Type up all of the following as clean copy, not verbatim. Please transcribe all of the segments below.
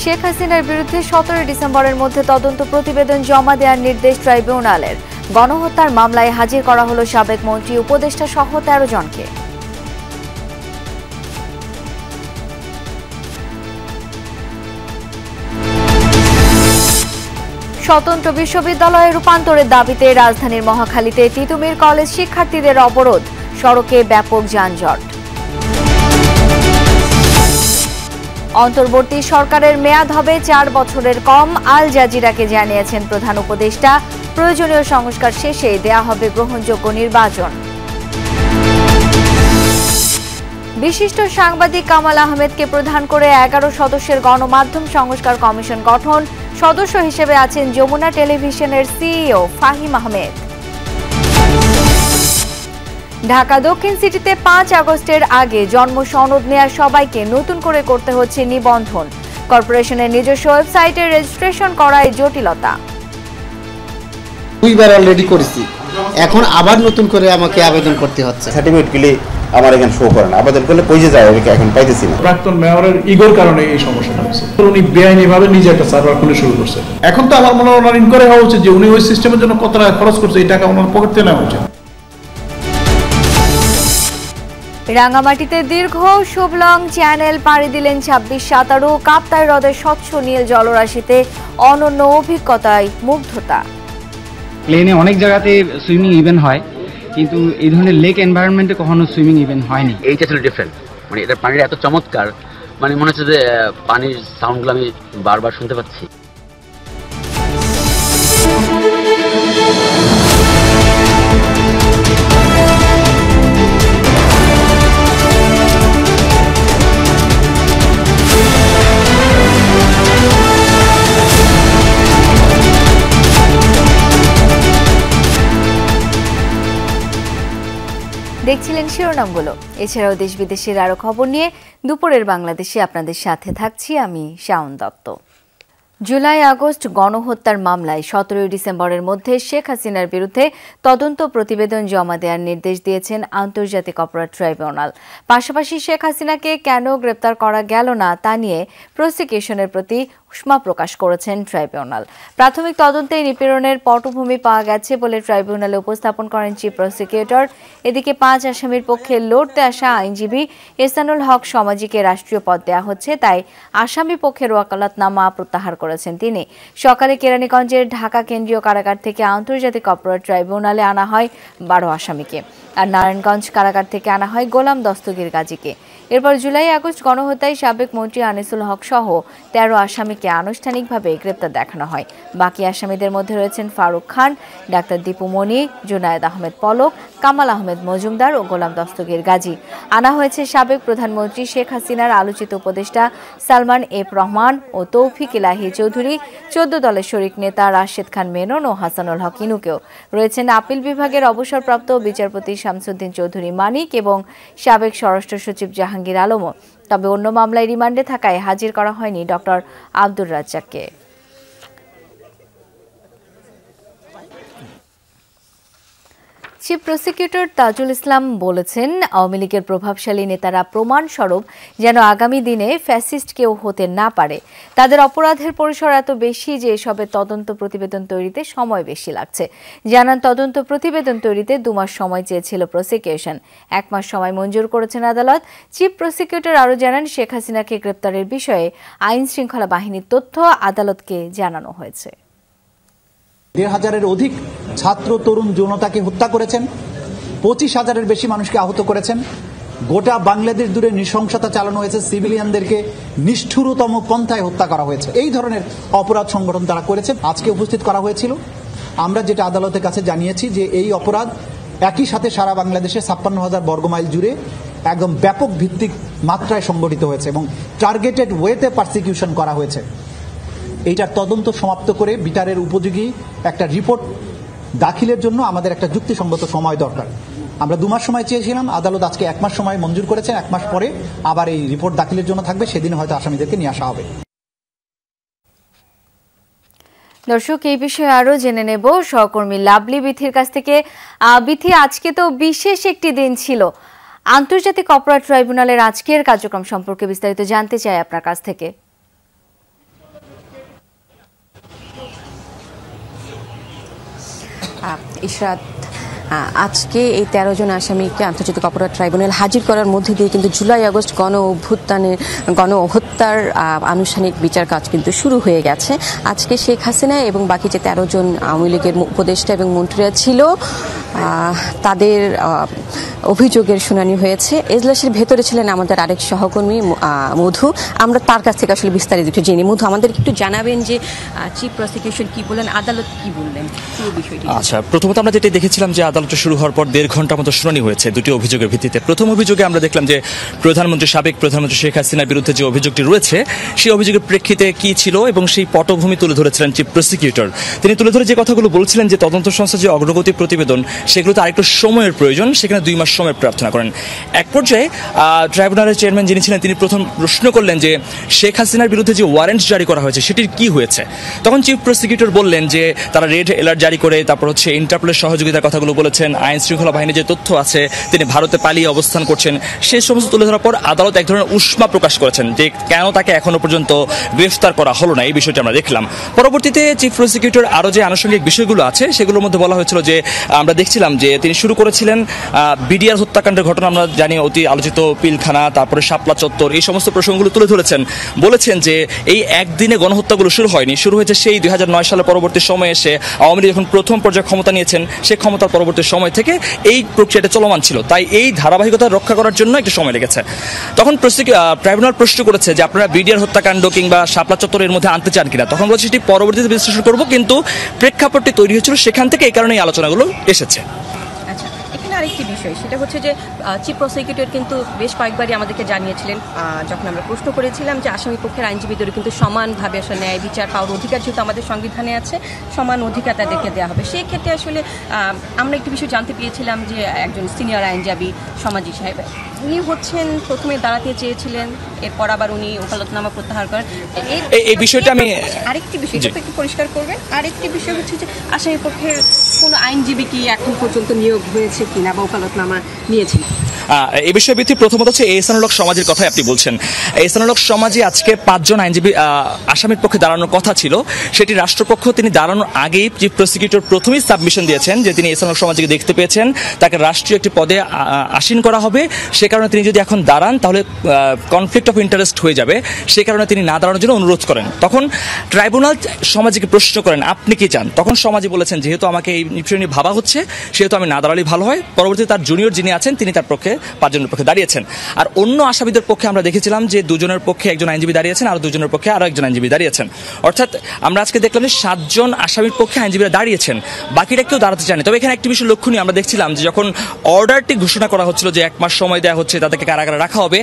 শেখ হাসিনার বিরুদ্ধে 17 ডিসেম্বরের মধ্যে তদন্ত প্রতিবেদন জমা দেওয়ার নির্দেশ ট্রাইব্যুনালের। গণহত্যার মামলায় হাজির করা হলো সাবেক মন্ত্রী, উপদেষ্টা সহ 13 জনকে। স্বতন্ত্র বিশ্ববিদ্যালয়ে রূপান্তরের দাবিতে রাজধানীর মহাখালীতে তিতুমির কলেজ শিক্ষার্থীদের অবরোধ, সড়কে ব্যাপক যানজট। অন্তর্বর্তী সরকারের মেয়াদ হবে 4 বছরের কম, আল জাজিরাকে জানিয়েছেন প্রধান উপদেষ্টা। প্রয়োজনীয় সংস্কার শেষে দেয়া হবে গ্রহণযোগ্য নির্বাচন। বিশিষ্ট সাংবাদিক কামাল আহমেদকে প্রধান করে 11 সদস্যের গণমাধ্যম সংস্কার কমিশন গঠন। সদস্য হিসেবে আছেন যমুনা টেলিভিশনের সিইও ফাহিম আহমেদ। ঢাকা দক্ষিণ সিটিতে 5 আগস্টের আগে জন্ম সনদ নেওয়া সবাইকে নতুন করে করতে হচ্ছে নিবন্ধন। কর্পোরেশনের নিজস্ব ওয়েবসাইটে রেজিস্ট্রেশন করায় জটিলতা। দুইবার অলরেডি করেছি, এখন আবার নতুন করে আমাকে আবেদন করতে হচ্ছে। সার্টিফিকেটগুলি আমার এখানে শো করে না, আবেদন করলে পয়সা যায়, এখন পাইতেছি না। প্রাক্তন মেয়রের ইগোর কারণে এই সমস্যাটা হচ্ছে। উনি বেআইনিভাবে নিজে একটা সার্ভার খুলে শুরু করছে। এখন তো আমার মনে হয় ওনার ইনকোয়ারি হওয়া উচিত যে উনি ওই সিস্টেমের জন্য কত টাকা খরচ করছে, এই টাকা ওনার পকেট থেকে নেওয়া উচিত। রাঙামাটিতে দীর্ঘ শুভলং চ্যানেল পাড়ি দিলেন 26 সাঁতারু। কাপ্তাই হ্রদের স্বচ্ছ নীল জলরাশিতে অনন্য অভিজ্ঞতায় মুগ্ধতা। প্লেনে অনেক জায়গাতে সুইমিং ইভেন্ট হয়, কিন্তু এই ধরনের লেক এনভায়রনমেন্টে কখনো সুইমিং ইভেন্ট হয়নি। এইটা ছিল ডিফারেন্ট, মানে এটা পানির এত চমৎকার, মানে মনে হচ্ছে যে পানির সাউন্ডগুলো আমি বারবার শুনতে পাচ্ছি। দেখছিলেন শিরোনামগুলো। এছাড়াও দেশ বিদেশের আরো খবর নিয়ে দুপুরের বাংলাদেশে আপনাদের সাথে থাকছি আমি শাওন দত্ত। জুলাই আগস্ট গণহত্যার মামলায় 17 ডিসেম্বরের মধ্যে শেখ হাসিনার বিরুদ্ধে তদন্ত প্রতিবেদন জমা দেওয়ার নির্দেশ দিয়েছেন আন্তর্জাতিক অপরাধ ট্রাইব্যুনাল। পাশাপাশি শেখ হাসিনাকে কেন গ্রেপ্তার করা গেল না তা নিয়ে প্রসিকিউশনের প্রতি উষ্মা প্রকাশ করেছেন ট্রাইব্যুনাল। প্রাথমিক তদন্তে নিপীড়নের পটভূমি পাওয়া গেছে বলে ট্রাইব্যুনালে উপস্থাপন করেন চিফ প্রসিকিউটর। এদিকে 5 আসামির পক্ষে লড়তে আসা আইনজীবী এহসানুল হক সমাজিকে রাষ্ট্রীয় পদ দেওয়া হচ্ছে, তাই আসামি পক্ষের ওয়াকালাতনামা প্রত্যাহার করেছেন তিনি। সকালে কেরানীগঞ্জের ঢাকা কেন্দ্রীয় কারাগার থেকে আন্তর্জাতিক অপরাধ ট্রাইব্যুনালে আনা হয় 12 আসামিকে, আর নারায়ণগঞ্জ কারাগার থেকে আনা হয় গোলাম দস্তগীর গাজীকে। এরপর জুলাই আগস্ট গণহত্যায় সাবেক মন্ত্রী আনিসুল হক সহ 13 আসামিকে আনুষ্ঠানিকভাবে গ্রেপ্তার দেখানো হয়। বাকি আসামিদের মধ্যে রয়েছেন ফারুক খান, ডাক্তার দীপু মনি, জুনায়েদ আহমেদ পলক, কামাল আহমেদ মজুমদার ও গোলাম দস্তগীর গাজী। আনা হয়েছে সাবেক প্রধানমন্ত্রী শেখ হাসিনার আলোচিত উপদেষ্টা সালমান এফ রহমান ও তৌফিক ইলাহি চৌধুরী, 14 দলের শরিক নেতা রাশেদ খান মেনন ও হাসানুল হক ইনুকেও। রয়েছেন আপিল বিভাগের অবসরপ্রাপ্ত বিচারপতি শামসুদ্দিন চৌধুরী মানিক এবং সাবেক স্বরাষ্ট্র সচিব জাহাঙ্গীর আলমও। তবে অন্য মামলায় রিমান্ডে থাকায় হাজির করা হয়নি ডক্টর আব্দুর রাজ্জাককে। চিফ প্রসিকিউটর তাজুল ইসলাম বলেছেন, আওয়ামী লীগের প্রভাবশালী নেতারা প্রমাণস্বরূপ যেন আগামী দিনে ফ্যাসিস্ট কেউ হতে না পারে। তাদের অপরাধের পরিসর এত বেশি যে এসবের তদন্ত প্রতিবেদন তৈরিতে সময় বেশি লাগছে। জানান, তদন্ত প্রতিবেদন তৈরিতে 2 মাস সময় চেয়েছিল প্রসিকিউশন, 1 মাস সময় মঞ্জুর করেছেন আদালত। চিফ প্রসিকিউটর আরও জানান, শেখ হাসিনাকে গ্রেপ্তারের বিষয়ে আইন শৃঙ্খলা বাহিনীর তথ্য আদালতকে জানানো হয়েছে। 1,500-এর অধিক ছাত্র তরুণ জনতাকে হত্যা করেছেন, 25,000-এর বেশি মানুষকে আহত করেছেন। গোটা বাংলাদেশ জুড়ে নৃশংসতা চালানো হয়েছে, সিভিলিয়ানদেরকে নিষ্ঠুরতম পন্থায় হত্যা করা হয়েছে। এই ধরনের অপরাধ সংগঠন তারা করেছে। আজকে উপস্থিত করা হয়েছিল। আমরা যেটা আদালতের কাছে জানিয়েছি যে এই অপরাধ একই সাথে সারা বাংলাদেশে 56,000 বর্গমাইল জুড়ে একদম ব্যাপক ভিত্তিক মাত্রায় সংগঠিত হয়েছে এবং টার্গেটেড ওয়েতে পারসিকিউশন করা হয়েছে। এইটার তদন্ত সমাপ্ত করে বিচারের উপযোগী একটা রিপোর্ট দাখিলের জন্য আমাদের একটা যুক্তিসঙ্গত সময় দরকার। আমরা 2 মাস সময় চেয়েছিলাম, আদালত আজকে 1 মাস সময় মঞ্জুর করেছেন। 1 মাস পরে আবার এই রিপোর্ট দাখিলের জন্য থাকবে, সেদিন হয়তো আসামিদেরকে নিয়ে আসা হবে। দর্শক, এই বিষয়ে আরো জেনে নেব সহকর্মী লাভলি বিথির কাছ থেকে। বিথি, আজকে তো বিশেষ একটি দিন ছিল। আন্তর্জাতিক অপরাধ ট্রাইব্যুনালের আজকের কার্যক্রম সম্পর্কে বিস্তারিত জানতে চাই আপনার কাছ থেকে। ইশরাত, আজকে এই 13 জন আসামিকে আন্তর্জাতিক অপরাধ ট্রাইব্যুনাল হাজির করার মধ্যে দিয়ে কিন্তু জুলাই আগস্ট গণহত্যার আনুষ্ঠানিক বিচার কাজ কিন্তু শুরু হয়ে গেছে। আজকে শেখ হাসিনা এবং বাকি যে 13 জন আওয়ামী লীগের উপদেষ্টা এবং মন্ত্রীরা ছিল তাদের অভিযোগের শুনানি হয়েছে। এজলাসের ভেতরে ছিলেন আমাদের আরেক সহকর্মী মধু, আমরা তার কাছ থেকে আসলে বিস্তারিত একটু জেনে। মধু, আমাদেরকে একটু জানাবেন যে চিফ প্রসিকিউশন কি বললেন, আদালত কি বললেন পুরো বিষয়টি। আচ্ছা, প্রথমত আমরা যেটা দেখেছিলাম যে আদালতে শুরু হওয়ার পর 1.5 ঘন্টার মতো শুনানি হয়েছে দুটি অভিযোগের ভিত্তিতে। প্রথম অভিযোগে আমরা দেখলাম যে সাবেক প্রধানমন্ত্রী শেখ হাসিনার বিরুদ্ধে যে অভিযোগটি রয়েছে সেই অভিযোগের প্রেক্ষিতে কি ছিল এবং সেই পটভূমি তুলে ধরেছিলেন চিফ প্রসিকিউটর। তিনি তুলে ধরে যে কথাগুলো বলছিলেন যে তদন্ত সংস্থা যে অগ্রগতি প্রতিবেদন সেগুলোতে আরেকটু সময়ের প্রয়োজন, সেখানে 2 মাস সময় প্রার্থনা করেন। এক পর্যায়ে ট্রাইব্যুনালের চেয়ারম্যান যিনি ছিলেন তিনি প্রথম প্রশ্ন করলেন যে শেখ হাসিনার বিরুদ্ধে যে ওয়ারেন্ট জারি করা হয়েছে সেটির কি হয়েছে। তখন চিফ প্রসিকিউটর বললেন যে তারা রেড অ্যালার্ট জারি করে তারপর ইন্টারপোলের সহযোগিতার কথাগুলো বলেছেন, আইন শৃঙ্খলা বাহিনীর যে তথ্য আছে তিনি ভারতে পালিয়ে অবস্থান করছেন, সেই সমস্ত তুলে ধরার পর আদালত এক ধরনের উষ্মা প্রকাশ করেছেন যে কেন তাকে এখনো পর্যন্ত গ্রেফতার করা হলো না, এই বিষয়টি আমরা দেখলাম। পরবর্তীতে চিফ প্রসিকিউটর আরও যে আনুষঙ্গিক বিষয়গুলো আছে সেগুলোর মধ্যে বলা হয়েছিল যে আমরা দেখছিলাম যে তিনি শুরু করেছিলেন বিডিআর হত্যাকাণ্ডের ঘটনা, আমরা জানি অতি আলোচিত পিলখানা, তারপরে শাপলা চত্বর, এই সমস্ত প্রসঙ্গগুলো তুলে ধরেছেন। বলেছেন যে এই একদিনে গণহত্যাগুলো শুরু হয়নি, শুরু হয়েছে সেই 2009 সালের পরবর্তী সময়ে এসে আওয়ামী লীগ যখন প্রথম পর্যায়ে ক্ষমতা নিয়েছেন সেই ক্ষমতার পরবর্তী সময় থেকে এই প্রক্রিয়াটা চলমান ছিল, তাই এই ধারাবাহিকতা রক্ষা করার জন্য একটু সময় লেগেছে। তখন ট্রাইব্যুনাল প্রশ্ন করেছে যে আপনারা বিডিআর হত্যাকাণ্ড কিংবা শাপলা চত্বরের মধ্যে আনতে চান কিনা, তখন বলছে সেটি পরবর্তীতে বিশ্লেষণ করব, কিন্তু প্রেক্ষাপটটি তৈরি হয়েছিল সেখান থেকে, এই কারণে এই আলোচনাগুলো এসেছে। আরেকটি বিষয় সেটা হচ্ছে যে চিফ প্রসিকিউটর কিন্তু বেশ কয়েকবারই আমাদেরকে জানিয়েছিলেন যখন আমরা প্রশ্ন করেছিলাম যে আসামি পক্ষের আইনজীবীদের কিন্তু সমানভাবে আসলে ন্যায় বিচার পাওয়ার অধিকার যেহেতু আমাদের সংবিধানে আছে, সমান অধিকার তাদেরকে দেওয়া হবে। সেই ক্ষেত্রে আসলে আমরা একটি বিষয় জানতে পেরেছিলাম যে একজন সিনিয়র আইনজীবী সমাজি সাহেব, উনি হচ্ছেন প্রথমে দাঁড়াতে চেয়েছিলেন, এরপর আবার উনি ওকালতনামা প্রত্যাহার করেন। এই বিষয়টা আমি আরেকটি বিষয় একটু পরিষ্কার করবেন। আরেকটি বিষয় হচ্ছে যে আসামি পক্ষের কোনো আইনজীবী কি এখন পর্যন্ত নিয়োগ হয়েছে কিনা বা ওকালতনামা নিয়েছেন? এই বিষয়ে ভিত্তি প্রথমত হচ্ছে এহসানুল হক সমাজের কথাই আপনি বলছেন। এহসানুল হক সমাজে আজকে 5 জন আইনজীবী আসামির পক্ষে দাঁড়ানোর কথা ছিল, সেটি রাষ্ট্রপক্ষ তিনি দাঁড়ানোর আগেই চিফ প্রসিকিউটর প্রথমেই সাবমিশন দিয়েছেন যে তিনি এহসানুল হক সমাজকে দেখতে পেয়েছেন, তাকে রাষ্ট্রীয় একটি পদে আসীন করা হবে, সে কারণে তিনি যদি এখন দাঁড়ান তাহলে কনফ্লিক্ট অফ ইন্টারেস্ট হয়ে যাবে, সে কারণে তিনি না দাঁড়ানোর জন্য অনুরোধ করেন। তখন ট্রাইব্যুনাল সমাজকে প্রশ্ন করেন আপনি কি চান, তখন সমাজে বলেছেন যেহেতু আমাকে এই বিষয় নিয়ে ভাবা হচ্ছে সেহেতু আমি না দাঁড়ালেই ভালো হয়। পরবর্তীতে তার জুনিয়র যিনি আছেন তিনি তার পক্ষে 5 জনের পক্ষে দাঁড়িয়েছেন। আর অন্য আসামিদের পক্ষে আমরা দেখেছিলাম যে 2 জনের পক্ষে একজন আইনজীবী দাঁড়িয়েছেন আর 2 জনের পক্ষে আরো একজন আইনজীবী দাঁড়িয়েছেন। অর্থাৎ আমরা আজকে দেখলাম যে 7 জন আসামির পক্ষে আইনজীবীরা দাঁড়িয়েছেন, বাকিরা কেউ দাঁড়াতে চায়নি। তবে এখানে একটি বিষয় লক্ষণীয়, আমরা দেখছিলাম যে যখন অর্ডারটি ঘোষণা করা হচ্ছিল যে 1 মাস সময় দেওয়া হচ্ছে তাদেরকে কারাগারে রাখা হবে,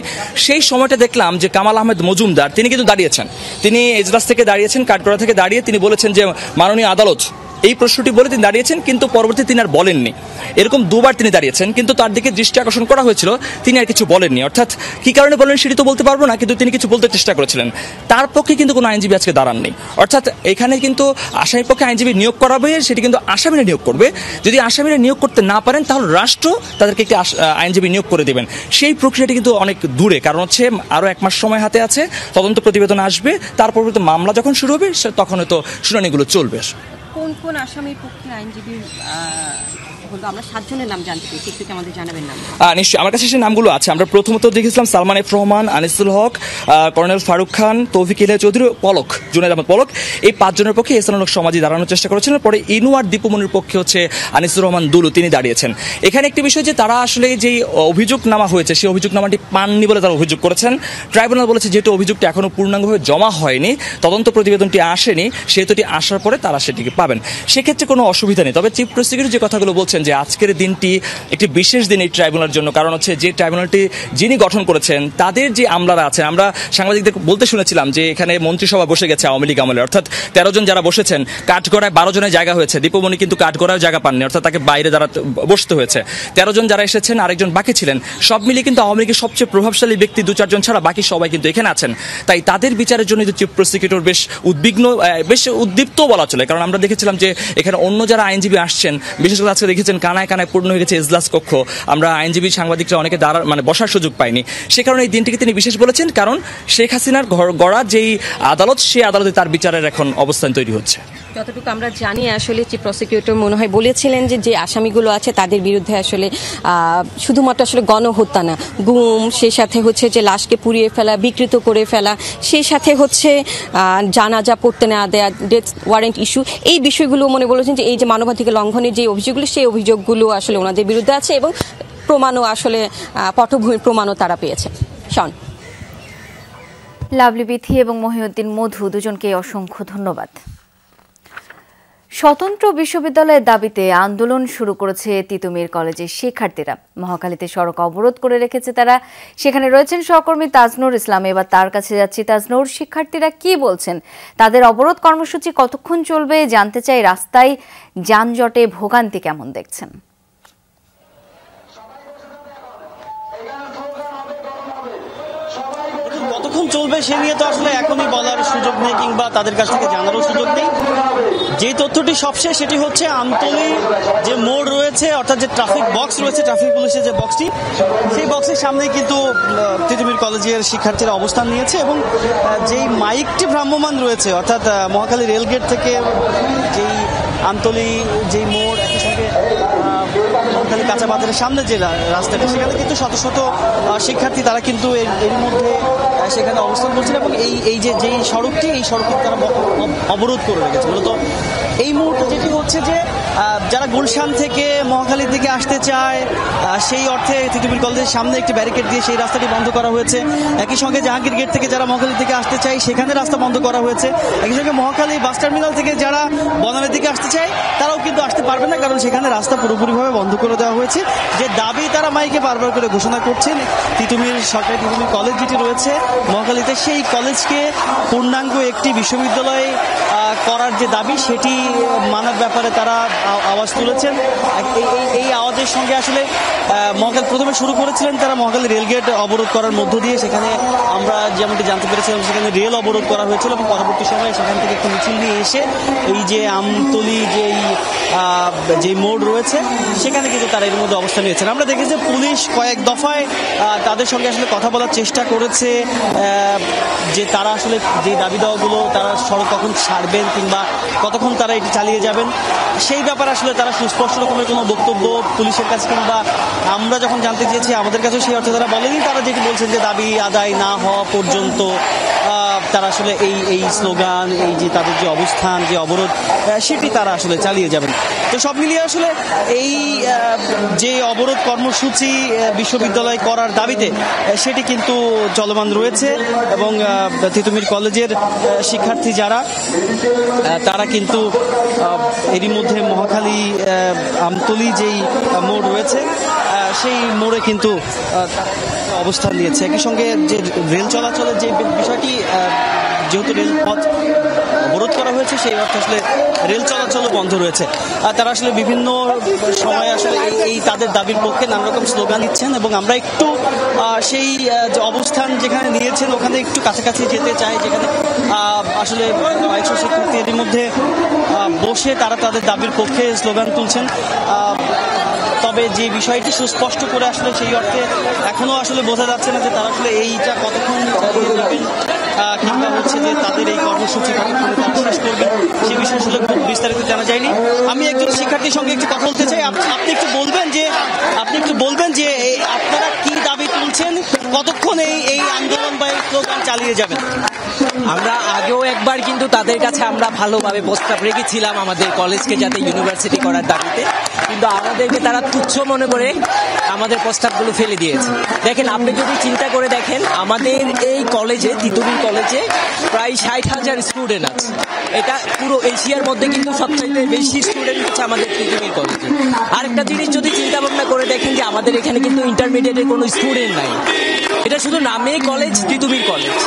সেই সময়টা দেখলাম যে কামাল আহমেদ মজুমদার তিনি কিন্তু দাঁড়িয়েছেন, তিনি এজলাস থেকে দাঁড়িয়েছেন, কাঠগড়া থেকে দাঁড়িয়ে তিনি বলেছেন যে মাননীয় আদালত, এই প্রশ্নটি বলে তিনি দাঁড়িয়েছেন, কিন্তু পরবর্তীতে তিনি আর বলেননি। এরকম 2 বার তিনি দাঁড়িয়েছেন, কিন্তু তার দিকে দৃষ্টি আকর্ষণ করা হয়েছিল, তিনি আর কিছু বলেননি। অর্থাৎ কি কারণে বলেন সেটি তো বলতে পারবো না, কিন্তু তিনি কিছু বলতে চেষ্টা করেছিলেন। তার পক্ষে কিন্তু কোনো আইনজীবী আজকে দাঁড়াননি। অর্থাৎ এখানে কিন্তু আসামির পক্ষে আইনজীবী নিয়োগ করাবে, সেটি কিন্তু আসামিরা নিয়োগ করবে। যদি আসামিরা নিয়োগ করতে না পারেন তাহলে রাষ্ট্র তাদেরকে একটি আইনজীবী নিয়োগ করে দেবেন। সেই প্রক্রিয়াটি কিন্তু অনেক দূরে, কারণ হচ্ছে আরও 1 মাস সময় হাতে আছে, তদন্ত প্রতিবেদন আসবে, তার পরবর্তীতে মামলা যখন শুরু হবে তখন হয়তো শুনানিগুলো চলবে। কোন কোন আসামির পক্ষে আইনজীবী আমরা 7 জনের নাম জানতে পেরেছি, একটু আমাদের জানাবেন নাম? নিশ্চয়ই, আমার কাছে সেই নামগুলো আছে। আমরা প্রথমত দেখেছিলাম সালমান এফ রহমান, আনিসুল হক, কর্নেল ফারুক খান, তৌফিক ইলিয়া চৌধুরী, পলক, জুনাইদ আহমেদ পলক, এই 5 জনের পক্ষে এহসানুল হক সমাজী দাঁড়ানোর চেষ্টা করেছিলেন। পরে ইনু আর দীপুমনির পক্ষে হচ্ছে আনিসুর রহমান দুলু, তিনি দাঁড়িয়েছেন। এখানে একটি বিষয় যে তারা আসলে যেই অভিযোগনামা হয়েছে সেই অভিযোগনামাটি পাননি বলে তারা অভিযোগ করেছেন। ট্রাইব্যুনাল বলেছে যেহেতু অভিযোগটি এখনো পূর্ণাঙ্গভাবে জমা হয়নি, তদন্ত প্রতিবেদনটি আসেনি, সেহেতু এটি আসার পরে তারা সেটিকে পাবেন, সেক্ষেত্রে কোনো অসুবিধা নেই। তবে চিফ প্রসিকিউটর যে কথাগুলো বলছেন যে আজকের দিনটি একটি বিশেষ দিন এই ট্রাইব্যুনালের জন্য, কারণ হচ্ছে যে ট্রাইব্যুনালটি যিনি গঠন করেছেন তাদের যে আমলারা আছেন, আমরা সাংবাদিকদের বলতে শুনেছিলাম যে এখানে মন্ত্রিসভা বসে গেছে আওয়ামী লীগ আমলে, অর্থাৎ 13 জন যারা বসেছেন, কাঠগড়ায় 12 জনের জায়গা হয়েছে, দীপমণি কিন্তু কাঠগড়ায় জায়গা পাননি, অর্থাৎ তাকে বাইরে বসতে হয়েছে। 13 জন যারা এসেছেন, আরেকজন বাকি ছিলেন, সব মিলিয়ে কিন্তু আওয়ামী লীগের সবচেয়ে প্রভাবশালী ব্যক্তি 2-4 জন ছাড়া বাকি সবাই কিন্তু এখানে আছেন। তাই তাদের বিচারের জন্য চিফ প্রসিকিউটর বেশ উদ্বিগ্ন, বেশ উদ্দীপ্ত বলা চলে, কারণ আমরা দেখেছিলাম যে এখানে অন্য যারা আইনজীবী আসছেন, বিশেষ করে আজকে দেখেছেন কানায় কানায় পূর্ণ হয়ে গেছে এজলাস কক্ষ, আমরা আইনজীবী সাংবাদিকরা অনেকে বসার সুযোগ পাইনি। সে কারণে এই দিনটিকে তিনি বিশেষ বলেছেন, কারণ শেখ হাসিনার গড়া যেই আদালত, সেই আদালতে তার বিচারের এখন অবস্থান তৈরি হচ্ছে। যতটুকু আমরা জানি আসলে চিফ প্রসিকিউটর মনে হয় বলেছিলেন যে আসামিগুলো আছে তাদের বিরুদ্ধে আসলে শুধুমাত্র আসলে গণহত্যা না, গুম, সেই সাথে হচ্ছে যে লাশকে পুড়িয়ে ফেলা, বিকৃত করে ফেলা, সেই সাথে হচ্ছে জানাজা পড়তে না দেয়া, ডেথ ওয়ারেন্ট ইস্যু, এই বিষয়গুলো মনে বলেছেন যে এই যে মানবাধিকার লঙ্ঘনের যে অভিযোগগুলো সেই অভিযোগগুলো আসলে ওনাদের বিরুদ্ধে আছে এবং প্রমাণও আসলে পটভূমির প্রমাণও তারা পেয়েছে। শন, লাভলি বিথি এবং মহিউদ্দিন মধু দুজনকে অসংখ্য ধন্যবাদ। স্বতন্ত্র বিশ্ববিদ্যালয়ের দাবিতে আন্দোলন শুরু করেছে তিতুমির কলেজের শিক্ষার্থীরা। মহাখালীতে সড়ক অবরোধ করে রেখেছে তারা। সেখানে রয়েছেন সহকর্মী তাজনুর ইসলাম। এবার তার কাছে যাচ্ছি। তাজনুর, শিক্ষার্থীরা কি বলছেন? তাদের অবরোধ কর্মসূচি কতক্ষণ চলবে জানতে চাই। রাস্তায় যানজটে ভোগান্তি কেমন দেখছেন? কতক্ষণ চলবে সে নিয়ে তো আসলে এখনই বলার সুযোগ নেই কিংবা তাদের কাছ থেকে জানারও সুযোগ নেই। যে তথ্যটি সবশেষ সেটি হচ্ছে আমতলী যে মোড় রয়েছে, অর্থাৎ যে ট্রাফিক বক্স রয়েছে, ট্রাফিক পুলিশের যে বক্সটি, সেই বক্সের সামনেই কিন্তু তিতুমির কলেজের শিক্ষার্থীরা অবস্থান নিয়েছে এবং যেই মাইকটি ভ্রাম্যমান রয়েছে, অর্থাৎ মহাখালী রেলগেট থেকে যেই আমতলী যেই মোড়, একই সঙ্গে মহাখালী কাঁচা বাজারের সামনে যে রাস্তাটা, সেখানে কিন্তু শত শত শিক্ষার্থী তারা কিন্তু এর মধ্যে সেখানে অবস্থান করছিল এবং এই যেই সড়কটি, এই সড়কটি তারা অবরোধ করে রেখেছে। মূলত এই মুহূর্তে যেটি হচ্ছে যে যারা গুলশান থেকে মহাখালী থেকে আসতে চায় সেই অর্থে তিতুমির কলেজের সামনে একটি ব্যারিকেড দিয়ে সেই রাস্তাটি বন্ধ করা হয়েছে। একই সঙ্গে জাহাঙ্গীর গেট থেকে যারা মহাখালী থেকে আসতে চায় সেখানে রাস্তা বন্ধ করা হয়েছে। একই সঙ্গে মহাখালী বাস টার্মিনাল থেকে যারা বনানীর দিকে আসতে চায় তারাও কিন্তু আসতে পারবে না, কারণ সেখানে রাস্তা পুরোপুরিভাবে বন্ধ করে দেওয়া হয়েছে। যে দাবি তারা মাইকে বারবার করে ঘোষণা করছেন, তিতুমির সরকারি তিতুমির কলেজ যেটি রয়েছে মহাখালীতে, সেই কলেজকে পূর্ণাঙ্গ একটি বিশ্ববিদ্যালয় করার যে দাবি সেটি মানার ব্যাপারে তারা আওয়াজ তুলেছেন। এই আওয়াজের সঙ্গে আসলে মহাখালী প্রথমে শুরু করেছিলেন তারা মহাখালী রেলগেট অবরোধ করার মধ্য দিয়ে। সেখানে আমরা যেমনটি জানতে পেরেছিলাম সেখানে রেল অবরোধ করা হয়েছিল এবং পরবর্তী সময়ে সেখান থেকে একটি মিছিল নিয়ে এসে এই যে আমতলী যে মোড় রয়েছে সেখানে কিন্তু তারা এর মধ্যে অবস্থান নিয়েছেন। আমরা দেখেছি পুলিশ কয়েক দফায় তাদের সঙ্গে আসলে কথা বলার চেষ্টা করেছে যে তারা আসলে যে দাবি দেওয়াগুলো তারা সড়ক কখন ছাড়বেন কিংবা কতক্ষণ তারা এটি চালিয়ে যাবেন সেই ব্যাপারে আসলে তারা সুস্পষ্ট রকমের কোনো বক্তব্য পুলিশের কাছে কিংবা আমরা যখন জানতে চেয়েছি আমাদের কাছে সেই অর্থে তারা বলেনি। তারা যেটি বলছেন যে দাবি আদায় না হওয়া পর্যন্ত তারা আসলে এই স্লোগান, এই যে তাদের যে অবস্থান, যে অবরোধ সেটি তারা আসলে চালিয়ে যাবেন। তো সব মিলিয়ে আসলে এই যে অবরোধ কর্মসূচি বিশ্ববিদ্যালয় করার দাবিতে সেটি কিন্তু চলমান রয়েছে এবং তিতুমির কলেজের শিক্ষার্থী যারা তারা কিন্তু এরই মধ্যে মহাখালী আমতলী যেই মোড় রয়েছে সেই মোড়ে কিন্তু অবস্থান নিয়েছে। একই সঙ্গে যে রেল চলাচলের যে বিষয়টি, যেহেতু রেলপথ অবরোধ করা হয়েছে সেই অর্থে আসলে রেল চলাচলও বন্ধ রয়েছে। আর তারা আসলে বিভিন্ন সময় আসলে এই তাদের দাবির পক্ষে নানা রকম স্লোগান দিচ্ছেন এবং আমরা একটু সেই যে অবস্থান যেখানে নিয়েছেন ওখানে একটু কাছাকাছি যেতে চাই, যেখানে আসলে কয়েকশো শিক্ষার্থী এর মধ্যে বসে তারা তাদের দাবির পক্ষে স্লোগান তুলছেন। তবে যে বিষয়টি সুস্পষ্ট করে আসলে সেই অর্থে এখনো আসলে বোঝা যাচ্ছে না যে তারা আসলে এইটা কতক্ষণ চালিয়ে যাবেন কিংবা হচ্ছে যে তাদের এই কর্মসূচি কতক্ষণে তারা শেষ করবেন সে বিষয়ে আসলে খুব বিস্তারিত জানা যায়নি। আমি একজন শিক্ষার্থীর সঙ্গে একটু কথা বলতে চাই। আপনি একটু বলবেন যে আপনারা কি দাবি তুলছেন, কতক্ষণ এই আন্দোলন বা স্লোগান চালিয়ে যাবেন? আমরা আগেও একবার কিন্তু তাদের কাছে আমরা ভালোভাবে প্রস্তাব রেখেছিলাম আমাদের কলেজকে যাতে ইউনিভার্সিটি করার দাবিতে, কিন্তু আমাদেরকে তারা তুচ্ছ মনে করে আমাদের প্রস্তাবগুলো ফেলে দিয়েছে। দেখেন, আপনি যদি চিন্তা করে দেখেন আমাদের এই কলেজে, তিতুমির কলেজে প্রায় 60,000 স্টুডেন্ট আছে। এটা পুরো এশিয়ার মধ্যে কিন্তু সবচাইতে বেশি স্টুডেন্ট হচ্ছে আমাদের তিতুমির কলেজে। আরেকটা জিনিস যদি চিন্তা ভাবনা করে দেখেন যে আমাদের এখানে কিন্তু ইন্টারমিডিয়েটের কোনো স্টুডেন্ট নাই। এটা শুধু নামে কলেজ, তিতুমির কলেজ।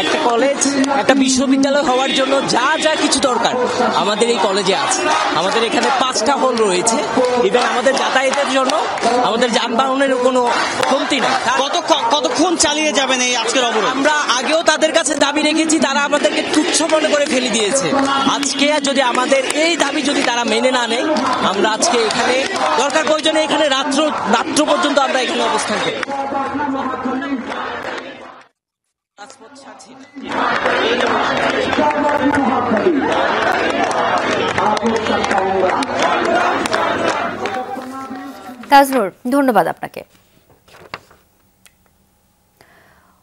একটা কলেজ, একটা বিশ্ববিদ্যালয় হওয়ার জন্য যা যা কিছু দরকার আমাদের এই কলেজে আছে। আমাদের এখানে 5টা হল রয়েছে। ইভেন আমাদের যাতায়াতের জন্য আমাদের যানবাহনের কোনো কমতি নেই। কতক্ষণ চালিয়ে যাবেন এই আজকের অবরোধ? আমরা আগেও তাদের কাছে দাবি রেখেছি, তারা আমাদেরকে তুচ্ছ মনে করে ফেলে দিয়েছে। আজকে যদি আমাদের এই দাবি যদি তারা মেনে না নেয়, আমরা আজকে এখানে দরকার প্রয়োজনে এখানে রাত্র পর্যন্ত আমরা এখানে অবস্থান করি। রাজপথ ছাড়ছি না। তাজনুর, ধন্যবাদ আপনাকে।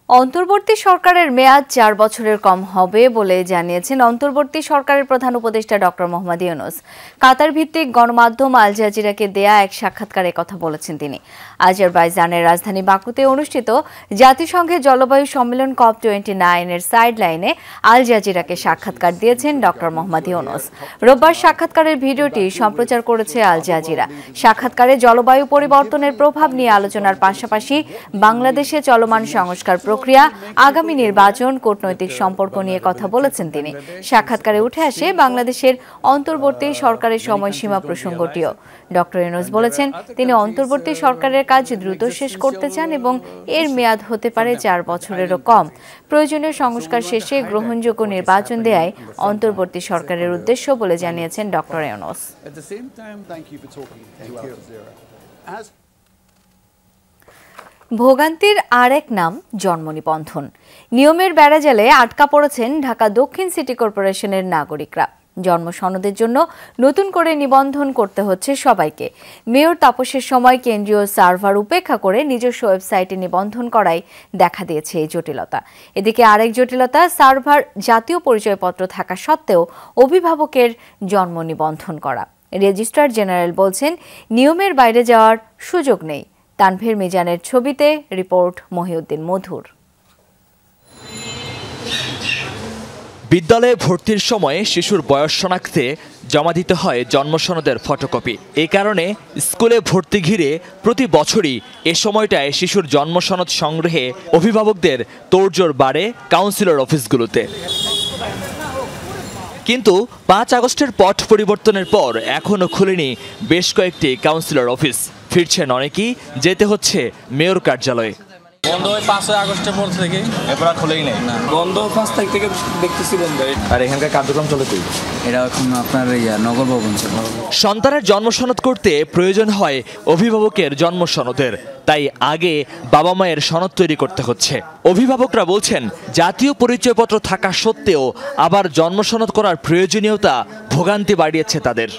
অন্তর্বর্তী সরকারের মেয়াদ 4 বছরের কম হবে বলে জানিয়েছেন অন্তর্বর্তী সরকারের প্রধান উপদেষ্টা ডক্টর মোহাম্মদ ইউনূস। কাতার ভিত্তিক গণমাধ্যম আল জাজিরাকে দেয়া এক সাক্ষাৎকারে কথা বলেছেন তিনি। আজারবাইজানের রাজধানী বাকুতে অনুষ্ঠিত জাতিসংঘের জলবায়ু সম্মেলন COP29 এর সাইড লাইনে আল জাজিরাকে সাক্ষাৎকার দিয়েছেন ডক্টর মোহাম্মদ ইউনূস। রোববার সাক্ষাৎকারের ভিডিওটি সম্প্রচার করেছে আল জাজিরা। সাক্ষাৎকারে জলবায়ু পরিবর্তনের প্রভাব নিয়ে আলোচনার পাশাপাশি বাংলাদেশে চলমান সংস্কার প্রক্রিয়া, আগামী নির্বাচন, কূটনৈতিক সম্পর্ক নিয়ে কথা বলেছেন তিনি। সাক্ষাৎকারে উঠে আসে বাংলাদেশের অন্তর্বর্তী সরকারের সময়সীমা প্রসঙ্গটিও। ডক্টর ইউনূস বলেছেন তিনি অন্তর্বর্তী সরকারের কাজ দ্রুত শেষ করতে চান এবং এর মেয়াদ হতে পারে 4 বছরেরও কম। প্রয়োজনীয় সংস্কার শেষে গ্রহণযোগ্য নির্বাচন দেয়াই অন্তর্বর্তী সরকারের উদ্দেশ্য বলে জানিয়েছেন ডক্টর ইউনূস। ভোগান্তির আরেক নাম জন্ম নিবন্ধন। নিয়মের বেড়াজালে আটকা পড়েছেন ঢাকা দক্ষিণ সিটি কর্পোরেশনের নাগরিকরা। জন্ম সনদের জন্য নতুন করে নিবন্ধন করতে হচ্ছে সবাইকে। মেয়র তাপসের সময় কেন্দ্রীয় সার্ভার উপেক্ষা করে নিজস্ব ওয়েবসাইটে নিবন্ধন করাই দেখা দিয়েছে এই জটিলতা। এদিকে আরেক জটিলতা, সার্ভার জাতীয় পরিচয়পত্র থাকা সত্ত্বেও অভিভাবকের জন্ম নিবন্ধন করা। রেজিস্ট্রার জেনারেল বলছেন নিয়মের বাইরে যাওয়ার সুযোগ নেই। তানভীর মিজানের ছবিতে রিপোর্ট মহিউদ্দিন মধুর। বিদ্যালয়ে ভর্তির সময় শিশুর বয়স শনাক্তে জমা দিতে হয় জন্মসনদের ফটোকপি। এই কারণে স্কুলে ভর্তি ঘিরে প্রতি বছরই এ সময়টায় শিশুর জন্মসনদ সংগ্রহে অভিভাবকদের তোড়জোড় বাড়ে কাউন্সিলর অফিসগুলোতে। কিন্তু 5 আগস্টের পট পরিবর্তনের পর এখনও খুলেনি বেশ কয়েকটি কাউন্সিলর অফিস। ফিরছেন অনেকেই, যেতে হচ্ছে মেয়র কার্যালয়ে। বন্ধ হয় 5 আগস্টের পর থেকে, এরপর খুলেই নেই না। বন্ধ 5 তারিখ থেকে দেখতেছি বন্ধ। আর এখানকার কার্যক্রম চলে কই? এটা এখন আপনার নগর ভবন। সন্তানের জন্মসনদ করতে প্রয়োজন হয় অভিভাবকের জন্মসনদের, তাই আগে বাবা মায়ের সনদ তৈরি করতে হচ্ছে। অভিভাবকরা বলছেন জাতীয় পরিচয়পত্র থাকা সত্ত্বেও আবার জন্মসনদ করার প্রয়োজনীয়তা ভোগান্তি বাড়িয়েছে তাদের।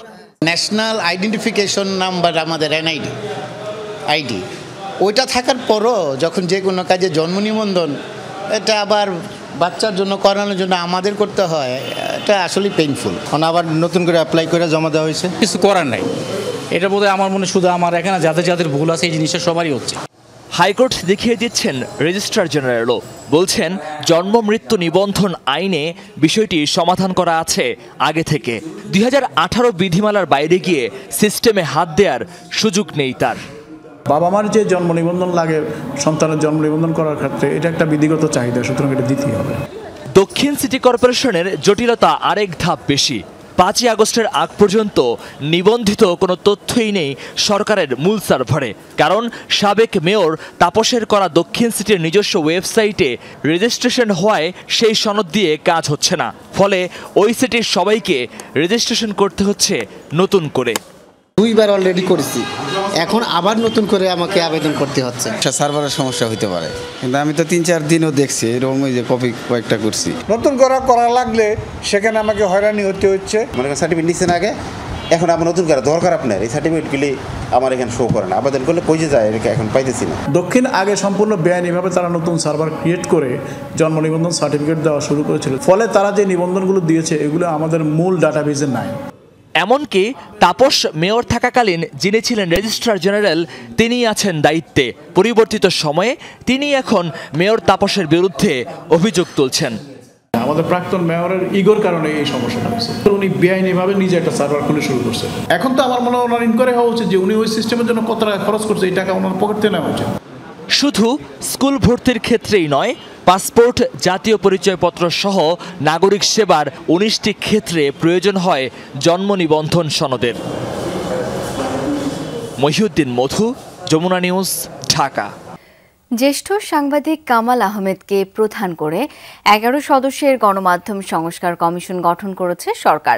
ন্যাশনাল আইডেন্টিফিকেশন নাম্বার, আমাদের এনআইডি আইডি, ওইটা থাকার পরও যখন যে কোনো কাজে জন্ম নিবন্ধন এটা আবার বাচ্চার জন্য করানোর জন্য আমাদের করতে হয়, এটা আসলে পেইনফুল। এখন আবার নতুন করে অ্যাপ্লাই করে জমা দেওয়া হয়েছে, কিছু করার নাই। এটা বোধহয় আমার মনে শুধু আমার এখানে যাদের ভুল আছে এই জিনিসটা সবারই হচ্ছে। হাইকোর্ট দেখিয়ে দিচ্ছেন রেজিস্ট্রার জেনারেলও, বলছেন জন্ম মৃত্যু নিবন্ধন আইনে বিষয়টি সমাধান করা আছে আগে থেকে। 2018 বিধিমালার বাইরে গিয়ে সিস্টেমে হাত দেওয়ার সুযোগ নেই তার। বাবা মার যে জন্ম নিবন্ধন লাগে সন্তানের জন্ম নিবন্ধন করার ক্ষেত্রে, এটা একটা বিধিগত চাহিদা, সুতরাং এটা দিতেই হবে। দক্ষিণ সিটি কর্পোরেশনের জটিলতা আরেক ধাপ বেশি। 5 আগস্টের আগ পর্যন্ত নিবন্ধিত কোনো তথ্যই নেই সরকারের মূল সার্ভারে, কারণ সাবেক মেয়র তাপসের করা দক্ষিণ সিটির নিজস্ব ওয়েবসাইটে রেজিস্ট্রেশন হওয়ায় সেই সনদ দিয়ে কাজ হচ্ছে না। ফলে ওই সিটির সবাইকে রেজিস্ট্রেশন করতে হচ্ছে নতুন করে। 2 বার অলরেডি করেছি, এখন আবার নতুন করে আমাকে আবেদন করতে হচ্ছে। সার্ভারের সমস্যা হতে পারে, কিন্তু আমি তো 3-4 দিনও দেখছি এরকম, যে কপি কয়েকটা করছি। নতুন করা লাগলে সেখানে আমাকে হয়রানি হতে হচ্ছে। মনে করেন সার্টিফিকেট নিচ্ছেন আগে, এখন আবার নতুন করা দরকার আপনার। এই সার্টিফিকেটগুলি আমার এখানে শো করে না, আবেদন করলে পৌঁছে যায়, এটা এখন পাইতেছি না। দক্ষিণ আগে সম্পূর্ণ বেআইনিভাবে তারা নতুন সার্ভার ক্রিয়েট করে জন্ম নিবন্ধন সার্টিফিকেট দেওয়া শুরু করেছিল। ফলে তারা যে নিবন্ধনগুলো দিয়েছে এগুলো আমাদের মূল ডাটাবেজে নাই। এমনকি তাপস মেয়র থাকাকালীন যিনি ছিলেন রেজিস্ট্রার জেনারেল, তিনি আছেন দায়িত্বে। পরিবর্তিত সময়ে তিনি এখন মেয়র তাপসের বিরুদ্ধে অভিযোগ তুলছেন। আমাদের প্রাক্তন মেয়রের ইগোর কারণে এই সমস্যাটা হচ্ছে। উনি বেআইনিভাবে নিজে একটা সার্ভার খুলে শুরু করছে। এখন তো আমার মনে হয় ওনার ইনকোয়ারি হওয়া উচিত যে উনি ওই সিস্টেমের জন্য কত টাকা খরচ করছে, এই টাকা ওনার পকেট থেকে নেওয়া উচিত। শুধু স্কুল ভর্তির ক্ষেত্রেই নয়, পাসপোর্ট, জাতীয় পরিচয়পত্র সহ নাগরিক সেবার 19টি ক্ষেত্রে প্রয়োজন হয় জন্ম নিবন্ধন সনদের। মহিউদ্দিন মধু, যমুনা নিউজ, ঢাকা। জ্যেষ্ঠ সাংবাদিক কামাল আহমেদকে প্রধান করে 11 সদস্যের গণমাধ্যম সংস্কার কমিশন গঠন করেছে সরকার,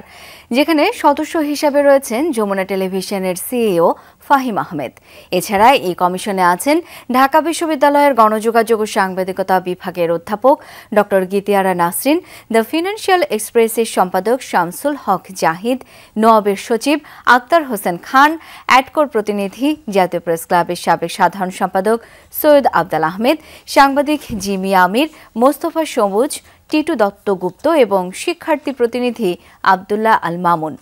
যেখানে সদস্য হিসাবে রয়েছেন যমুনা টেলিভিশনের সিইও ফাহিম আহমেদ। এছাড়া এই কমিশনে আছেন ঢাকা বিশ্ববিদ্যালয়ের গণযোগাযোগ ও সাংবাদিকতা বিভাগের অধ্যাপক doctor Gitiara Nasrin, the financial এক্সপ্রেসের সম্পাদক শামসুল হক জাহিদ, নোয়াবের সচিব আক্তার হোসেন খান, অ্যাডকোর প্রতিনিধি, জাতীয় প্রেস ক্লাবের সাবেক সাধারণ সম্পাদক সৈয়দ আবদাল আহমেদ, সাংবাদিক জিমি আমির, মোস্তফা সবুজ, টিটু দত্তগুপ্ত এবং শিক্ষার্থী প্রতিনিধি আবদুল্লাহ আল মামুন।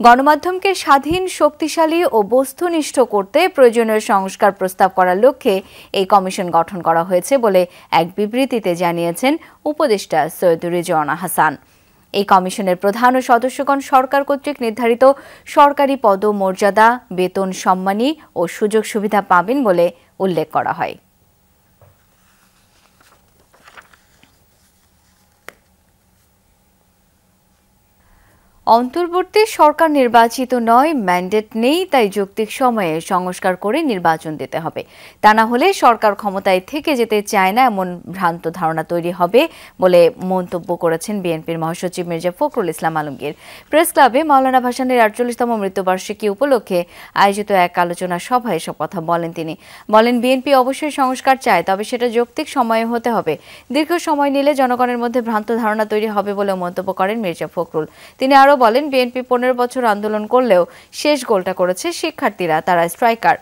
গণমাধ্যমকে স্বাধীন, শক্তিশালী ও বস্তুনিষ্ঠ করতে প্রয়োজনীয় সংস্কার প্রস্তাব করার লক্ষ্যে এই কমিশন গঠন করা হয়েছে বলে এক বিবৃতিতে জানিয়েছেন উপদেষ্টা সৈয়দ রিজওয়ানা হাসান। এই কমিশনের প্রধান ও সদস্যগণ সরকার কর্তৃক নির্ধারিত সরকারি পদমর্যাদা, বেতন, সম্মানী ও সুযোগ সুবিধা পাবেন বলে উল্লেখ করা হয়। অন্তর্বর্তী সরকার নির্বাচিত নয়, ম্যান্ডেট নেই, তাই যৌক্তিক সময়ে সংস্কার করে নির্বাচন দিতে হবে। তা না হলে সরকার ক্ষমতায় থেকে যেতে চায় না এমন ভ্রান্ত ধারণা তৈরি হবে বলে মন্তব্য করেছেন বিএনপির মহাসচিব মির্জা ফখরুল ইসলাম আলমগীর। প্রেস ক্লাবে মাওলানা ভাসানীর 48তম মৃত্যুবার্ষিকী উপলক্ষে আয়োজিত এক আলোচনা সভায় এসব কথা বলেন তিনি। বলেন, বিএনপি অবশ্যই সংস্কার চায়, তবে সেটা যৌক্তিক সময়ে হতে হবে। দীর্ঘ সময় নিলে জনগণের মধ্যে ভ্রান্ত ধারণা তৈরি হবে বলে মন্তব্য করেন মির্জা ফখরুল। তিনি আরও বলেন, বিএনপি 15 বছর আন্দোলন করলেও শেষ গোলটা করেছে শিক্ষার্থীরা, তারা স্ট্রাইকার।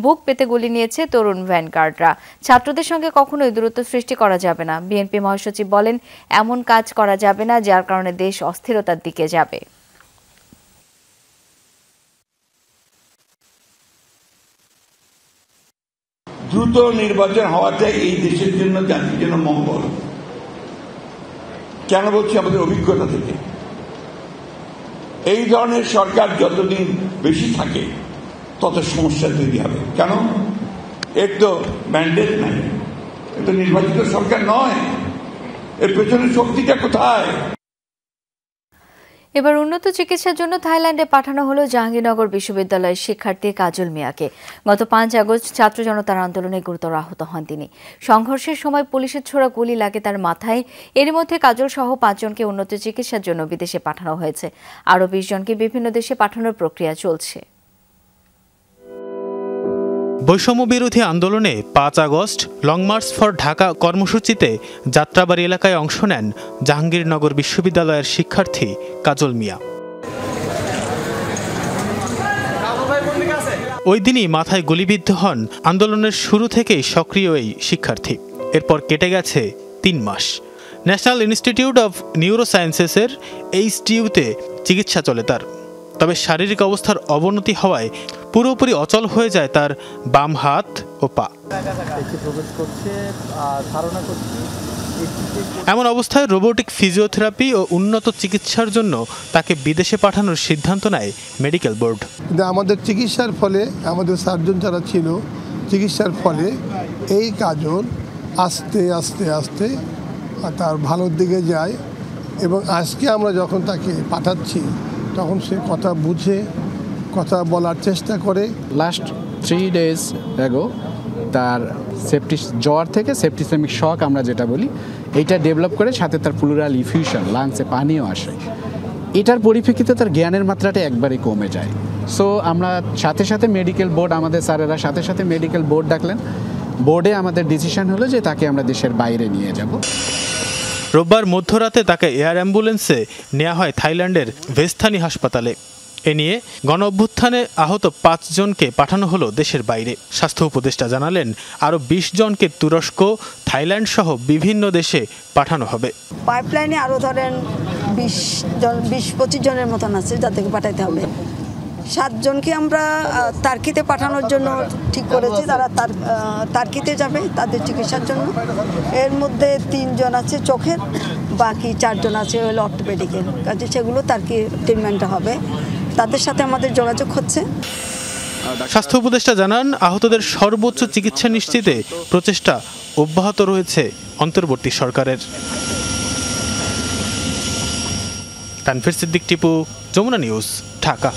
বুক পেতে গুলি নিয়েছে তরুণ ভ্যানগার্ডরা। ছাত্রদের সঙ্গে কখনোই দূরত্ব সৃষ্টি করা যাবে না। বিএনপি মহাসচিব বলেন, এমন কাজ করা যাবে না যার কারণে দেশ অস্থিরতার দিকে যাবে। দ্রুত নির্বাচন হওয়াটা এই দেশের জন্য, জাতির জন্য মঙ্গল। কেন বলছি? আমাদের অভিজ্ঞতা থেকে এই ধরনের সরকার যতদিন বেশি থাকে তত সমস্যা তৈরি হবে। কেন? এর তো ম্যান্ডেট নাই, এর তো নির্বাচিত সরকার নয়। এর পেছনে শক্তিটা কোথায়? এবার উন্নত চিকিৎসার জন্য থাইল্যান্ডে পাঠানো হলো জাহাঙ্গীরনগর বিশ্ববিদ্যালয়ের শিক্ষার্থী কাজল মিয়াকে। গত 5 আগস্ট ছাত্র জনতার আন্দোলনে গুরুতর আহত হন তিনি। সংঘর্ষের সময় পুলিশের ছোড়া গুলি লাগে তার মাথায়। এর মধ্যে কাজল সহ 5 জনকে উন্নত চিকিৎসার জন্য বিদেশে পাঠানো হয়েছে। আরও 20 জনকে বিভিন্ন দেশে পাঠানোর প্রক্রিয়া চলছে। বৈষম্য বিরোধী আন্দোলনে 5 August long March for Dhaka কর্মসূচিতে যাত্রাবাড়ি এলাকায় অংশ নেন জাহাঙ্গীরনগর বিশ্ববিদ্যালয়ের শিক্ষার্থী কাজল মিয়া। ওই দিনই মাথায় গুলিবিদ্ধ হন আন্দোলনের শুরু থেকেই সক্রিয় এই শিক্ষার্থী। এরপর কেটে গেছে 3 মাস। ন্যাশনাল ইনস্টিটিউট অব নিউরোসায়েন্সেসের HTU-তে চিকিৎসা চলে তার। তবে শারীরিক অবস্থার অবনতি হওয়ায় পুরোপুরি অচল হয়ে যায় তার বাম হাত ও পা। এমন অবস্থায় রোবোটিক ফিজিওথেরাপি ও উন্নত চিকিৎসার জন্য তাকে বিদেশে পাঠানোর সিদ্ধান্ত নেয় মেডিকেল বোর্ড। আমাদের চিকিৎসার ফলে, আমাদের সার্জন যারা ছিল, চিকিৎসার ফলে এই কাজল আস্তে আস্তে আস্তে তার ভালোর দিকে যায় এবং আজকে আমরা যখন তাকে পাঠাচ্ছি তখন সে কথা বুঝে কথা বলার চেষ্টা করে। লাস্ট 3 days ago তার জ্বর থেকে সেপ্টিসেমিক শক আমরা যেটা বলি, এইটা ডেভেলপ করে, সাথে তার প্লুরাল ইফিউশন, লাংসে পানিও আসে। এটার পরিপ্রেক্ষিতে তার জ্ঞানের মাত্রাটা একবারই কমে যায়। সো আমরা সাথে সাথে মেডিকেল বোর্ড, আমাদের স্যারেরা সাথে সাথে মেডিকেল বোর্ড ডাকলেন। বোর্ডে আমাদের ডিসিশন হলো যে তাকে আমরা দেশের বাইরে নিয়ে যাব। রোববার মধ্যরাতে তাকে এয়ার অ্যাম্বুলেন্সে নেওয়া হয় থাইল্যান্ডের ভেস্থানি হাসপাতালে। এ নিয়ে গণ অভ্যুত্থানে আহত 5 জনকে পাঠানো হলো দেশের বাইরে। স্বাস্থ্য উপদেষ্টা জানালেন, আরও 20 জনকে তুরস্ক, থাইল্যান্ড সহ বিভিন্ন দেশে পাঠানো হবে। পাইপলাইনে আরও ধরেন 20-25 জনের মতন আছে যাদেরকে পাঠাইতে হবে। 7 জনকে আমরা তার্কিতে পাঠানোর জন্য ঠিক করেছি, তারা তার্কিতে যাবে তাদের চিকিৎসার জন্য। এর মধ্যে 3 জন আছে চোখের, বাকি 4 জন আছে হলো অর্থোপেডিকের কাজে, সেগুলো তার্কি ট্রিটমেন্টটা হবে। তাদের সাথে আমাদের যোগাযোগ হচ্ছে। স্বাস্থ্য উপদেষ্টা জানান, আহতদের সর্বোচ্চ চিকিৎসা নিশ্চিতে প্রচেষ্টা অব্যাহত রয়েছে অন্তর্বর্তী সরকারের। তানভীর সিদ্দিক টিপু, যমুনা নিউজ, ঢাকা।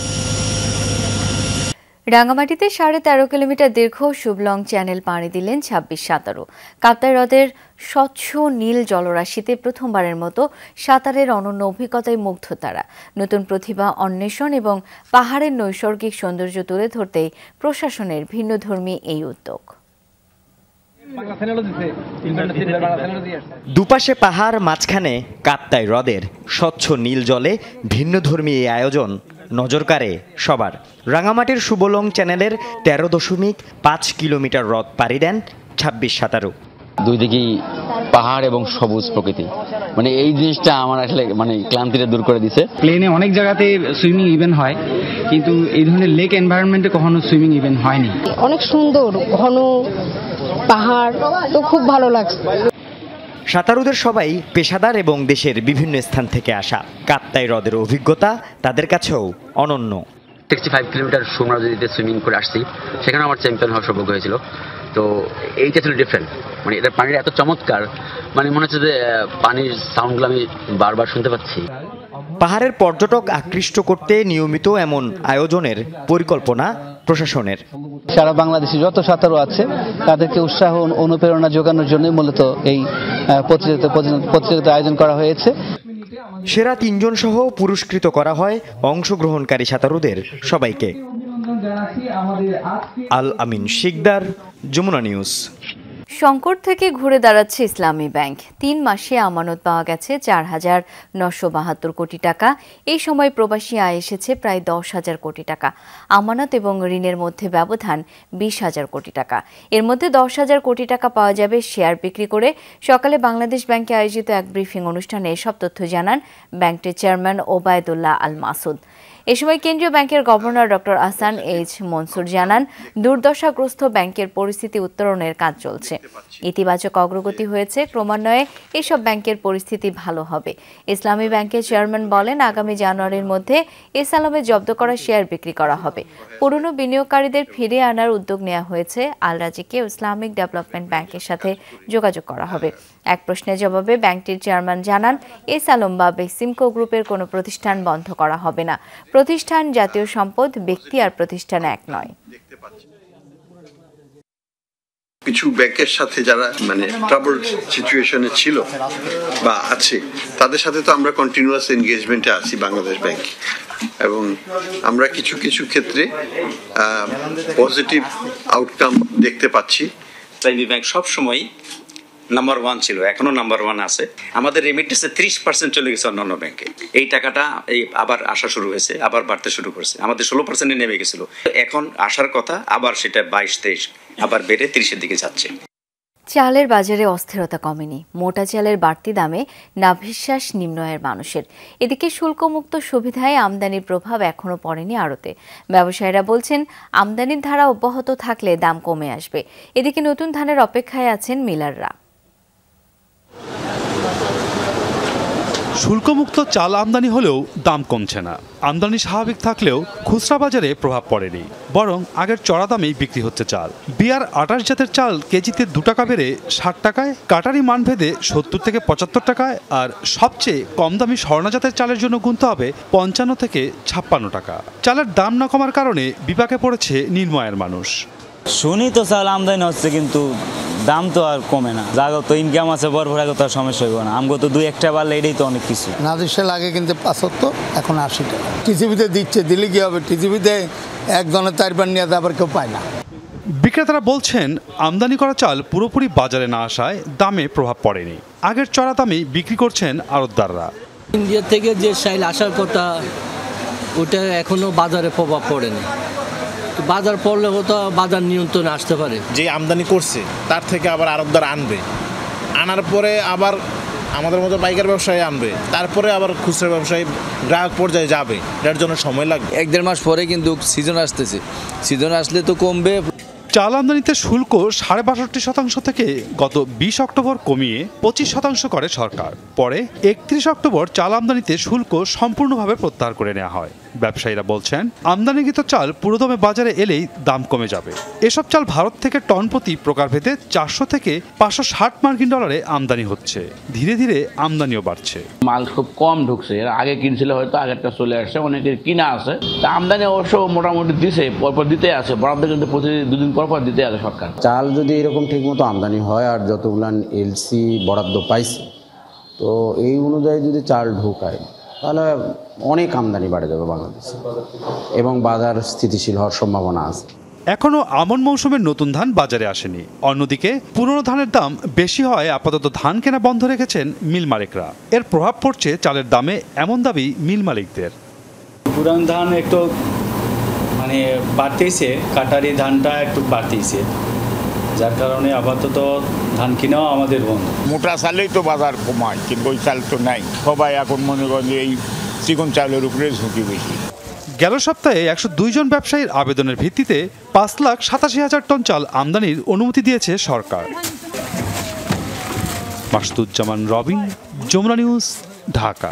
রাঙামাটিতে 13.5 কিলোমিটার দীর্ঘ শুভলং চ্যানেল পাড়ি দিলেন 26 সাঁতারু। কাপ্তাই হ্রদের স্বচ্ছ নীল জলরাশিতে প্রথমবারের মতো সাঁতারের অনন্য অভিজ্ঞতায় মুগ্ধ তারা। নতুন প্রতিভা অন্বেষণ এবং পাহাড়ের নৈসর্গিক সৌন্দর্য তুলে ধরতেই প্রশাসনের ভিন্নধর্মী এই উদ্যোগ। দুপাশে পাহাড়, মাঝখানে কাপ্তাই হ্রদের স্বচ্ছ নীল জলে ভিন্নধর্মী এই আয়োজন নজর কাড়ে সবার। রাঙামাটির শুভলং চ্যানেলের 13.5 কিলোমিটার হ্রদ পাড়ি দেন 26 সাঁতারু। দুই দিকেই পাহাড় এবং সবুজ প্রকৃতি, মানে এই জিনিসটা আমার আসলে মানে ক্লান্তিটা দূর করে দিছে। প্লেনে অনেক জায়গাতে সুইমিং ইভেন্ট হয়, কিন্তু এই ধরনের লেক এনভায়রনমেন্টে কখনো সুইমিং ইভেন্ট হয়নি। অনেক সুন্দর ঘন পাহাড়, তো খুব ভালো লাগছে। সাঁতারুদের সবাই পেশাদার এবং দেশের বিভিন্ন স্থান থেকে আসা। কাপ্তাই হ্রদের অভিজ্ঞতা তাদের কাছেও অনন্য। 65 কিলোমিটার সুরমা নদীতে সুইমিং করে আসছি, সেখানে আমার চ্যাম্পিয়ন হওয়ার সৌভাগ্য হয়েছিল। তো এইটা ছিল ডিফারেন্ট, মানে এটা পানির এত চমৎকার, মানে মনে হচ্ছে যে পানির সাউন্ডগুলো আমি বারবার শুনতে পাচ্ছি। পাহাড়ের পর্যটক আকৃষ্ট করতে নিয়মিত এমন আয়োজনের পরিকল্পনা প্রশাসনের। সারা বাংলাদেশে যত সাঁতারু আছে তাদেরকে উৎসাহ অনুপ্রেরণা যোগানোর জন্যই মূলত এই প্রতিযোগিতা আয়োজন করা হয়েছে। সেরা 3 জন সহ পুরস্কৃত করা হয় অংশগ্রহণকারী সাঁতারুদের সবাইকে। আল আমিন শিকদার, যমুনা নিউজ। সংকট থেকে ঘুরে দাঁড়াচ্ছে ইসলামী ব্যাংক। 3 মাসে আমানত পাওয়া গেছে 4,972 কোটি টাকা। এই সময় প্রবাসী আয় এসেছে প্রায় 10,000 কোটি টাকা। আমানত এবং ঋণের মধ্যে ব্যবধান 20,000 কোটি টাকা। এর মধ্যে 10,000 কোটি টাকা পাওয়া যাবে শেয়ার বিক্রি করে। সকালে বাংলাদেশ ব্যাংকে আয়োজিত এক ব্রিফিং অনুষ্ঠানে এসব তথ্য জানান ব্যাংকটির চেয়ারম্যান ওবায়দুল্লাহ আল মাসুদ। এ সময় কেন্দ্রীয় ব্যাংকের governor doctor Ahsan H Mansur জানান, দুর্দশাগ্রস্ত ব্যাংকের পরিস্থিতি উত্তরণের কাজ চলছে। ইতিবাচক অগ্রগতি হয়েছে, ক্রমান্বয়ে এসব ব্যাংকের পরিস্থিতি ভালো হবে। ইসলামী ব্যাংকের চেয়ারম্যান বলেন, আগামী জানুয়ারির মধ্যে এস আলমে জব্দ করা শেয়ার বিক্রি করা হবে। পুরনো বিনিয়োগকারীদের ফিরিয়ে আনার উদ্যোগ নেওয়া হয়েছে। আল রাজিকে ইসলামিক ডেভেলপমেন্ট ব্যাংকের সাথে যোগাযোগ করা হবে। এক প্রশ্নের জবাবে ব্যাংকটির চেয়ারম্যান জানান, এস আলম বা বেসিমকো গ্রুপের কোনো প্রতিষ্ঠান বন্ধ করা হবে না। প্রতিষ্ঠান জাতীয় সম্পদ, ব্যক্তি আর প্রতিষ্ঠান এক নয়। কিছু ব্যাংকের সাথে যারা মানে ট্রাবল সিচুয়েশনে ছিল বা আছে, তাদের সাথে তো আমরা কন্টিনিউয়াস এনগেজমেন্টে আছি বাংলাদেশ ব্যাংক, এবং আমরা কিছু কিছু ক্ষেত্রে পজিটিভ আউটকাম দেখতে পাচ্ছি। ইসলামী ব্যাংক সবসময় নাম্বার 1 ছিল, এখনো নাম্বার 1 আছে। আমাদের রেমিটেন্সে 30% চলে গেছে অন্যান্য ব্যাংকে। এই টাকাটা আবার আসা শুরু হয়েছে, আবার বাড়তে শুরু করছে। আমাদের 16% নেমে গেছিল, এখন আসার কথা আবার সেটা 22-23 আবার বেড়ে 30-এর দিকে যাচ্ছে। চালের বাজারে অস্থিরতা কমেনি। মোটা চালের বাড়তি দামে নাভিশ্বাস নিম্ন আয়ের মানুষের। এদিকে শুল্কমুক্ত সুবিধায় আমদানির প্রভাব এখনো পড়েনি আড়তে। ব্যবসায়ীরা বলছেন, আমদানির ধারা অব্যাহত থাকলে দাম কমে আসবে। এদিকে নতুন ধানের অপেক্ষায় আছেন মিলাররা। শুল্কমুক্ত চাল আমদানি হলেও দাম কমছে না। আমদানি স্বাভাবিক থাকলেও খুচরা বাজারে প্রভাব পড়েনি, বরং আগের চড়া দামেই বিক্রি হচ্ছে চাল। বিআর 28 জাতের চাল কেজিতে 2 টাকা বেড়ে 60 টাকায়, কাটারি মানভেদে 70 থেকে 75 টাকায়, আর সবচেয়ে কম দামি স্বর্ণা জাতের চালের জন্য গুনতে হবে 55 থেকে 56 টাকা। চালের দাম না কমার কারণে বিপাকে পড়েছে নিম্ন আয়ের মানুষ। শুনি তো চাল আমদানি হচ্ছে, কিন্তু দাম তো আর কমে না। যাগো তো ইনকাম আছে, বড় আগে তো আর সমস্যা হইব না। আমগো তো 2-1 টাকা বাড়লে এটাই তো অনেক কিছু। নাদিশে লাগে কিন্তু 75, এখন 80 টাকা। টিজিবিতে দিচ্ছে, দিলে কি হবে? টিজিবিতে একজনের 4 বার নিয়ে আবার কেউ পায় না। বিক্রেতারা বলছেন, আমদানি করা চাল পুরোপুরি বাজারে না আসায় দামে প্রভাব পড়েনি। আগের চড়া দামেই বিক্রি করছেন আড়তদাররা। ইন্ডিয়া থেকে যে চাল আসার কথা, ওটা এখনো বাজারে প্রভাব পড়েনি। বাজার পড়লে হতো বাজার নিয়ন্ত্রণে আসতে পারে। যে আমদানি করছে তার থেকে আবার আড়তদার আনবে, আনার পরে আবার আমাদের মতো পাইকার ব্যবসায়ী আনবে, তারপরে আবার খুচরা ব্যবসায়ী গ্রাহক পর্যায়ে যাবে। এটার জন্য সময় লাগবে। 1-1.5 মাস পরে কিন্তু সিজন আসতেছে। সিজন আসলে তো কমবে। চাল আমদানিতে শুল্ক ৬২.৫% থেকে গত ২০ অক্টোবর কমিয়ে ২৫% করে সরকার। পরে ৩১ অক্টোবর চাল আমদানিতে শুল্ক সম্পূর্ণভাবে প্রত্যাহার করে নেওয়া হয়। ব্যবসায়ীরা বলছেন, আমদানিকৃত চাল পুরোদমে বাজারে এলেই দাম কমে যাবে। এসব চাল ভারত থেকে টন প্রতি প্রকারভেদে ৪০০ থেকে ৫৬০ মার্কিন ডলারে আমদানি হচ্ছে। ধীরে ধীরে আমদানিও বাড়ছে। মাল খুব কম ঢুকছে, এর আগে কিনছিল হয়তো আগেরটা চলে আসছে, অনেকের কিনা আছে। তা আমদানি অবশ্য মোটামুটি দিছে, পরপর দিতে আছে, বরাদ্দ কিন্তু প্রতিদিন দুদিন পর পর দিতে আছে সরকার। চাল যদি এরকম ঠিকমতো আমদানি হয় আর যতগুলান এলসি বরাদ্দ পাইছে, তো এই অনুযায়ী যদি চাল ঢোকায় তাহলে অনেক আমদানি বাড়ে যাবে বাংলাদেশে এবং বাজার স্থিতিশীল হওয়ার সম্ভাবনা আছে। এখনো আমন মৌসুমের নতুন ধান বাজারে আসেনি। অন্যদিকে পুরনো ধানের দাম বেশি হয় আপাতত ধান কেনা বন্ধ রেখেছেন মিল মালিকরা। এর প্রভাব পড়ছে চালের দামে, এমন দাবি মিল মালিকদের। পুরান ধান একটু মানে বাড়তেছে, কাটারি ধানটা একটু বাড়তেছে, যার কারণে আপাতত ধান কিনাও আমাদের বন্ধ। মোটা চালেই তো বাজার কমায়, কিন্তু ওই চাল তো নাই। সবাই এখন মনে করেন এই চিকন চালের উপরে ঝুঁকি বেশি। গেল সপ্তাহে ১০২ জন ব্যবসায়ীর আবেদনের ভিত্তিতে ৫,৮৭,০০০ টন চাল আমদানির অনুমতি দিয়েছে সরকার। মাসুদুজ্জামান রবিন, যমুনা নিউজ, ঢাকা।